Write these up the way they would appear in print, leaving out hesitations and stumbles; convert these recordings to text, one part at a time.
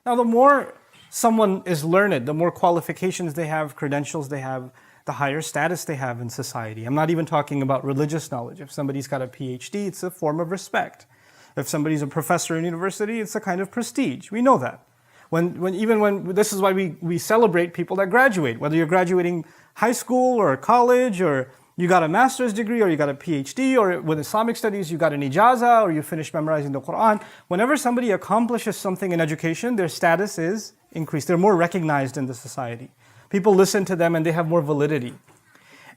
Now, the more someone is learned, the more qualifications they have, credentials they have, the higher status they have in society. I'm not even talking about religious knowledge. If somebody's got a PhD, it's a form of respect. If somebody's a professor in university, it's a kind of prestige. We know that. This is why we celebrate people that graduate, whether you're graduating high school or college, or you got a master's degree, or you got a PhD, or with Islamic studies, you got an ijazah, or you finished memorizing the Quran. Whenever somebody accomplishes something in education, their status is increased. They're more recognized in the society. People listen to them and they have more validity.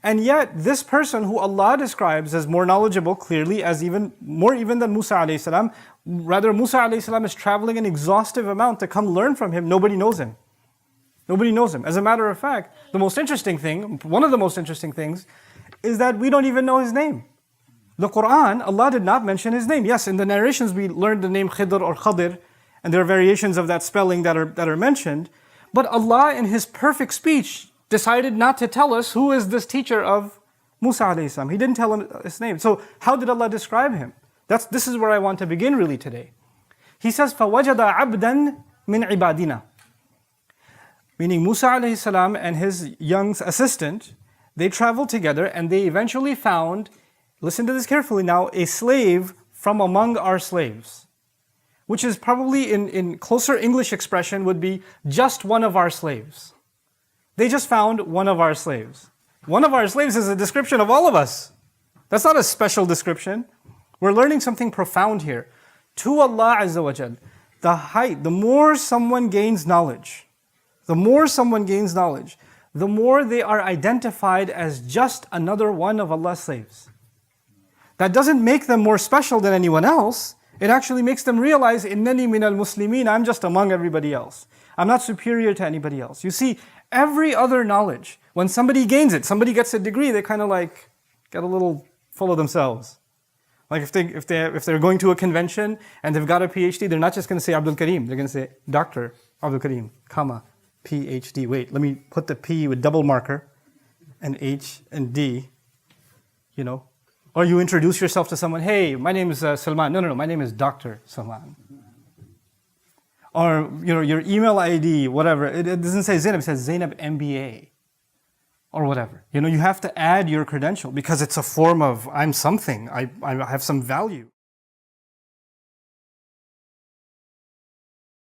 And yet, this person who Allah describes as more knowledgeable, clearly, as more than Musa alayhi salam, rather Musa alayhi salam is traveling an exhaustive amount to come learn from him. Nobody knows him. Nobody knows him. As a matter of fact, one of the most interesting things, is that we don't even know his name. The Quran, Allah did not mention his name. Yes, in the narrations we learned the name Khidr or Khidr, and there are variations of that spelling that are mentioned. But Allah, in His perfect speech, decided not to tell us who is this teacher of Musa alayhi salam. He didn't tell him his name. So how did Allah describe him? This is where I want to begin really today. He says, فَوَجَدَ عَبْدًا مِنْ عِبَادِنَا. Meaning Musa alayhi salam and his young assistant, they traveled together and they eventually found, listen to this carefully now, a slave from among our slaves. Which is probably in closer English expression would be just one of our slaves. They just found one of our slaves. One of our slaves is a description of all of us. That's not a special description. We're learning something profound here. To Allah Azza wa Jal, the more someone gains knowledge, the more they are identified as just another one of Allah's slaves. That doesn't make them more special than anyone else. It actually makes them realize, إِنَّنِي مِنَ الْمُسْلِمِينَ, I'm just among everybody else. I'm not superior to anybody else. You see, every other knowledge, when somebody gains it, somebody gets a degree, they kind of like get a little full of themselves. Like if they're going to a convention and they've got a PhD, they're not just going to say Abdul Karim, they're going to say Dr. Abdul Karim, comma, PhD. Wait, let me put the P with double marker and H and D, you know. Or you introduce yourself to someone, hey, my name is Salman. No, my name is Dr. Salman. Or, you know, your email ID, whatever. It doesn't say Zainab, it says Zainab MBA. Or whatever. You know, you have to add your credential because it's a form of, I'm something. I have some value.